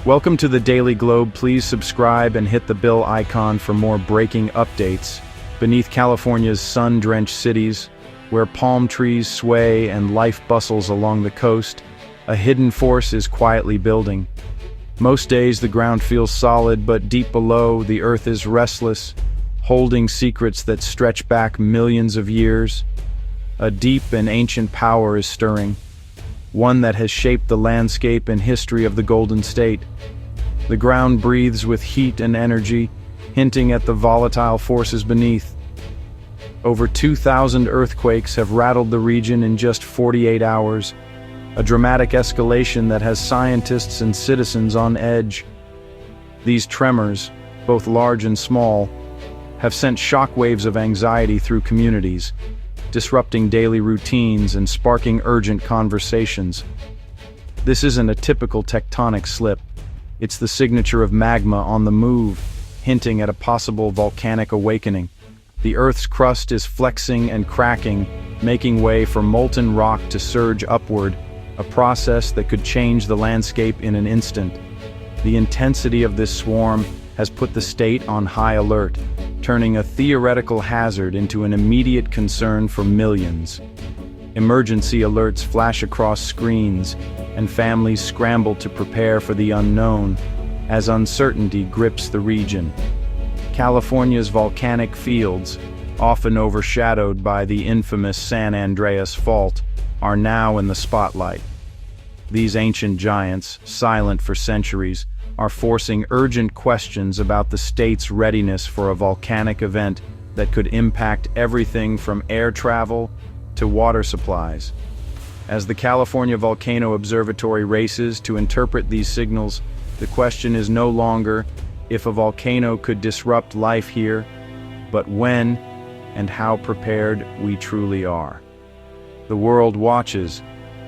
Welcome to the Daily Globe. Please subscribe and hit the bell icon for more breaking updates. Beneath California's sun-drenched cities, where palm trees sway and life bustles along the coast, a hidden force is quietly building. Most days the ground feels solid, but deep below, the earth is restless, holding secrets that stretch back millions of years. A deep and ancient power is stirring, one that has shaped the landscape and history of the Golden State. The ground breathes with heat and energy, hinting at the volatile forces beneath. Over 2,000 earthquakes have rattled the region in just 48 hours, a dramatic escalation that has scientists and citizens on edge. These tremors, both large and small, have sent shockwaves of anxiety through communities, disrupting daily routines and sparking urgent conversations. This isn't a typical tectonic slip. It's the signature of magma on the move, hinting at a possible volcanic awakening. The Earth's crust is flexing and cracking, making way for molten rock to surge upward, a process that could change the landscape in an instant. The intensity of this swarm has put the state on high alert, turning a theoretical hazard into an immediate concern for millions. Emergency alerts flash across screens, and families scramble to prepare for the unknown as uncertainty grips the region. California's volcanic fields, often overshadowed by the infamous San Andreas Fault, are now in the spotlight. These ancient giants, silent for centuries, are forcing urgent questions about the state's readiness for a volcanic event that could impact everything from air travel to water supplies. As the California Volcano Observatory races to interpret these signals, the question is no longer if a volcano could disrupt life here, but when and how prepared we truly are. The world watches,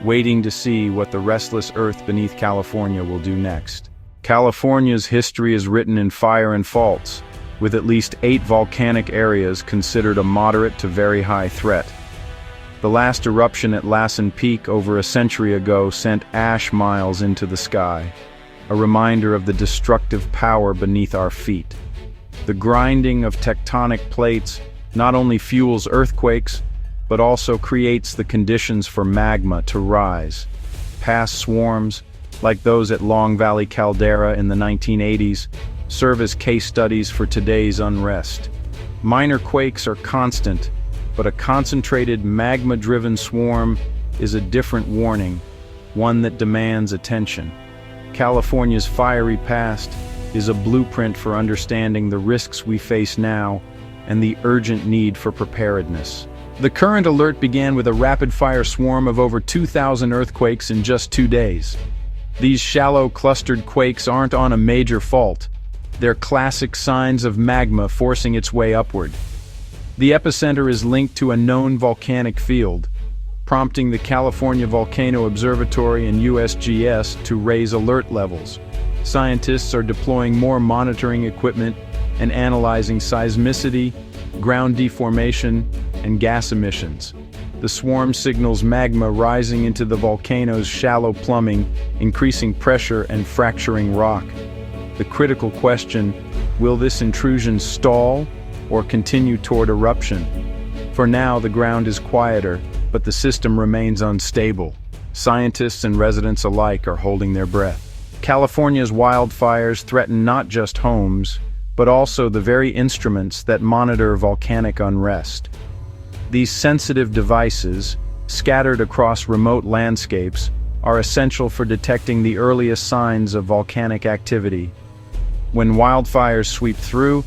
waiting to see what the restless earth beneath California will do next. California's history is written in fire and faults, with at least 8 volcanic areas considered a moderate to very high threat. The last eruption at Lassen Peak over a century ago sent ash miles into the sky, a reminder of the destructive power beneath our feet. The grinding of tectonic plates not only fuels earthquakes, but also creates the conditions for magma to rise. Past swarms, like those at Long Valley Caldera in the 1980s, serve as case studies for today's unrest. Minor quakes are constant, but a concentrated magma-driven swarm is a different warning, one that demands attention. California's fiery past is a blueprint for understanding the risks we face now and the urgent need for preparedness. The current alert began with a rapid-fire swarm of over 2,000 earthquakes in just 2 days. These shallow, clustered quakes aren't on a major fault. They're classic signs of magma forcing its way upward. The epicenter is linked to a known volcanic field, prompting the California Volcano Observatory and USGS to raise alert levels. Scientists are deploying more monitoring equipment and analyzing seismicity, ground deformation, and gas emissions. The swarm signals magma rising into the volcano's shallow plumbing, increasing pressure and fracturing rock. The critical question, will this intrusion stall or continue toward eruption? For now, the ground is quieter, but the system remains unstable. Scientists and residents alike are holding their breath. California's wildfires threaten not just homes, but also the very instruments that monitor volcanic unrest. These sensitive devices, scattered across remote landscapes, are essential for detecting the earliest signs of volcanic activity. When wildfires sweep through,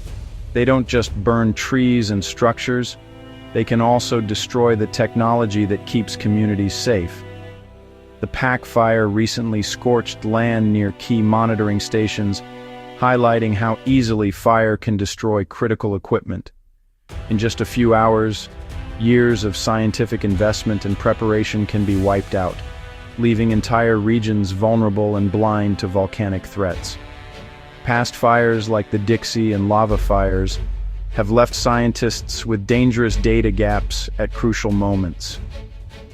they don't just burn trees and structures, they can also destroy the technology that keeps communities safe. The Pack Fire recently scorched land near key monitoring stations, highlighting how easily fire can destroy critical equipment. In just a few hours, years of scientific investment and preparation can be wiped out, leaving entire regions vulnerable and blind to volcanic threats. Past fires like the Dixie and lava fires have left scientists with dangerous data gaps at crucial moments.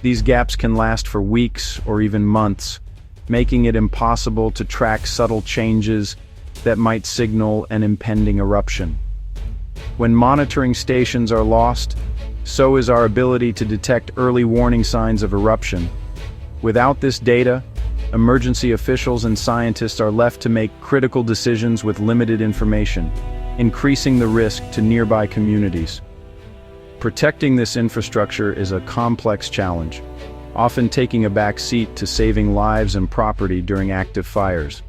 These gaps can last for weeks or even months, making it impossible to track subtle changes that might signal an impending eruption. When monitoring stations are lost, so is our ability to detect early warning signs of eruption. Without this data, emergency officials and scientists are left to make critical decisions with limited information, increasing the risk to nearby communities. Protecting this infrastructure is a complex challenge, often taking a back seat to saving lives and property during active fires.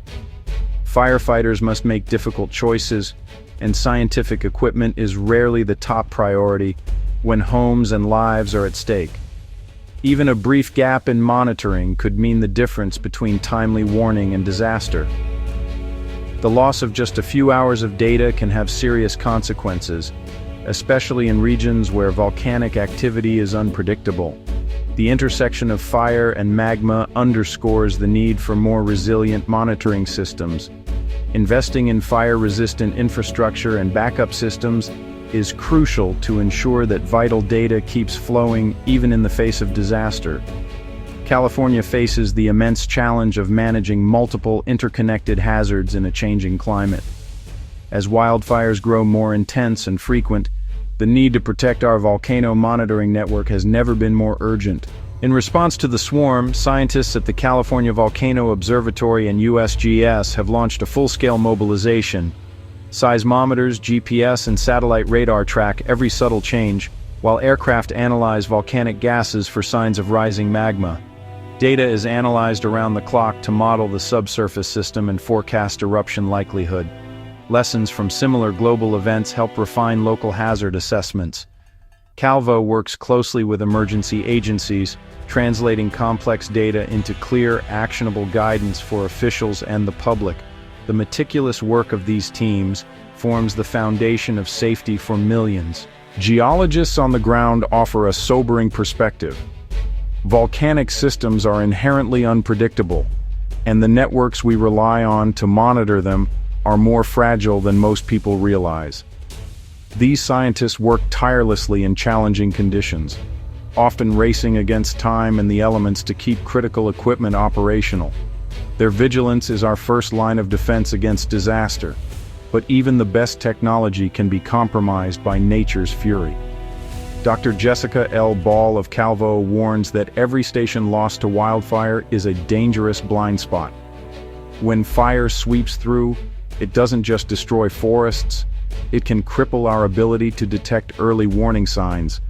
Firefighters must make difficult choices, and scientific equipment is rarely the top priority when homes and lives are at stake. Even a brief gap in monitoring could mean the difference between timely warning and disaster. The loss of just a few hours of data can have serious consequences, especially in regions where volcanic activity is unpredictable. The intersection of fire and magma underscores the need for more resilient monitoring systems. Investing in fire-resistant infrastructure and backup systems is crucial to ensure that vital data keeps flowing even in the face of disaster. California faces the immense challenge of managing multiple interconnected hazards in a changing climate. As wildfires grow more intense and frequent, the need to protect our volcano monitoring network has never been more urgent. In response to the swarm, scientists at the California Volcano Observatory and USGS have launched a full-scale mobilization. Seismometers, GPS, and satellite radar track every subtle change, while aircraft analyze volcanic gases for signs of rising magma. Data is analyzed around the clock to model the subsurface system and forecast eruption likelihood. Lessons from similar global events help refine local hazard assessments. Calvo works closely with emergency agencies, translating complex data into clear, actionable guidance for officials and the public. The meticulous work of these teams forms the foundation of safety for millions. Geologists on the ground offer a sobering perspective. Volcanic systems are inherently unpredictable, and the networks we rely on to monitor them are more fragile than most people realize. These scientists work tirelessly in challenging conditions, often racing against time and the elements to keep critical equipment operational. Their vigilance is our first line of defense against disaster, but even the best technology can be compromised by nature's fury. Dr. Jessica L. Ball of Calvo warns that every station lost to wildfire is a dangerous blind spot. When fire sweeps through, it doesn't just destroy forests, it can cripple our ability to detect early warning signs,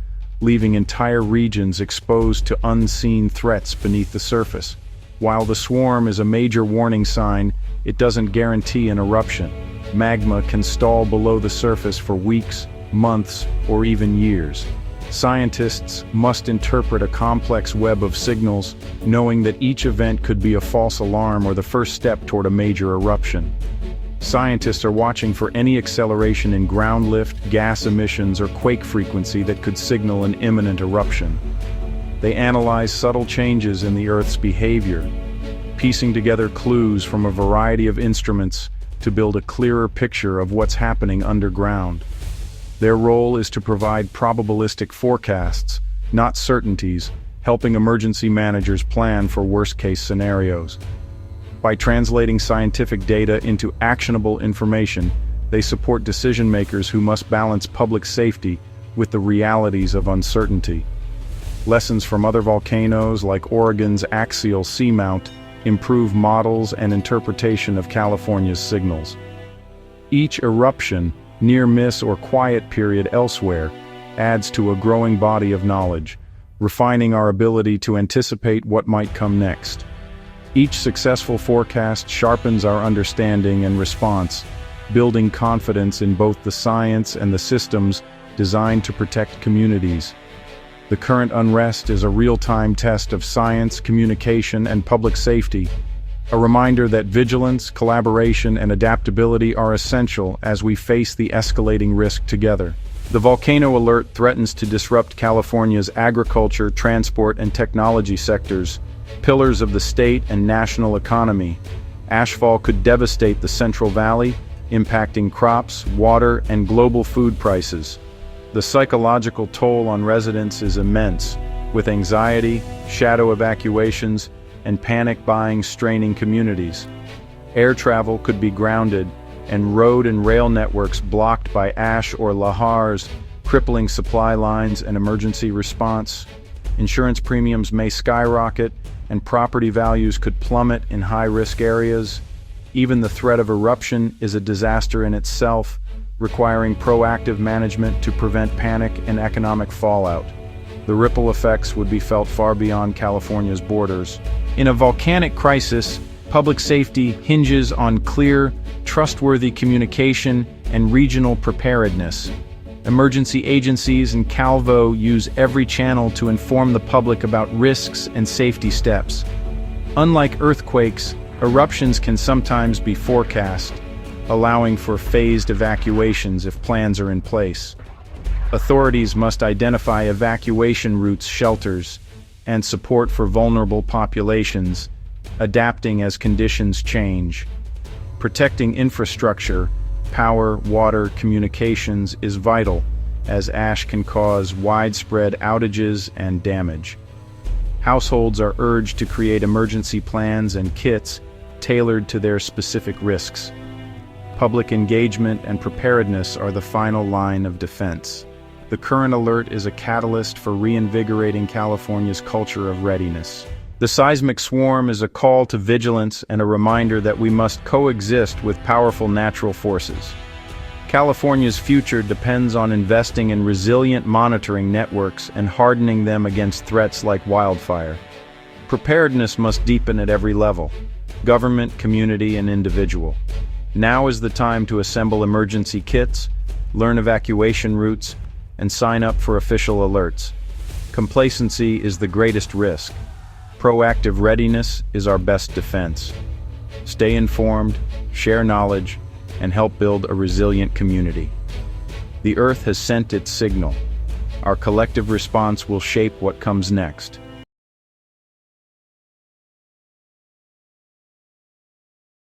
leaving entire regions exposed to unseen threats beneath the surface. While the swarm is a major warning sign, it doesn't guarantee an eruption. Magma can stall below the surface for weeks, months, or even years. Scientists must interpret a complex web of signals, knowing that each event could be a false alarm or the first step toward a major eruption. Scientists are watching for any acceleration in ground lift, gas emissions, or quake frequency that could signal an imminent eruption. They analyze subtle changes in the Earth's behavior, piecing together clues from a variety of instruments to build a clearer picture of what's happening underground. Their role is to provide probabilistic forecasts, not certainties, helping emergency managers plan for worst-case scenarios. By translating scientific data into actionable information, they support decision-makers who must balance public safety with the realities of uncertainty. Lessons from other volcanoes, like Oregon's axial seamount, improve models and interpretation of California's signals. Each eruption, near miss or quiet period elsewhere, adds to a growing body of knowledge, refining our ability to anticipate what might come next. Each successful forecast sharpens our understanding and response, building confidence in both the science and the systems designed to protect communities. The current unrest is a real-time test of science, communication, and public safety, a reminder that vigilance, collaboration, and adaptability are essential as we face the escalating risk together. The volcano alert threatens to disrupt California's agriculture, transport, and technology sectors, pillars of the state and national economy. Ashfall could devastate the Central Valley, impacting crops, water, and global food prices. The psychological toll on residents is immense, with anxiety, shadow evacuations, and panic buying straining communities. Air travel could be grounded, and road and rail networks blocked by ash or lahars, crippling supply lines and emergency response. Insurance premiums may skyrocket, and property values could plummet in high-risk areas. Even the threat of eruption is a disaster in itself, requiring proactive management to prevent panic and economic fallout. The ripple effects would be felt far beyond California's borders. In a volcanic crisis, public safety hinges on clear, trustworthy communication and regional preparedness. Emergency agencies and Calvo use every channel to inform the public about risks and safety steps. Unlike earthquakes, eruptions can sometimes be forecast, allowing for phased evacuations if plans are in place. Authorities must identify evacuation routes, shelters, and support for vulnerable populations, adapting as conditions change. Protecting infrastructure, power, water, communications is vital, as ash can cause widespread outages and damage. Households are urged to create emergency plans and kits tailored to their specific risks. Public engagement and preparedness are the final line of defense. The current alert is a catalyst for reinvigorating California's culture of readiness. The seismic swarm is a call to vigilance and a reminder that we must coexist with powerful natural forces. California's future depends on investing in resilient monitoring networks and hardening them against threats like wildfire. Preparedness must deepen at every level: government, community, and individual. Now is the time to assemble emergency kits, learn evacuation routes, and sign up for official alerts. Complacency is the greatest risk. Proactive readiness is our best defense. Stay informed, share knowledge, and help build a resilient community. The Earth has sent its signal. Our collective response will shape what comes next.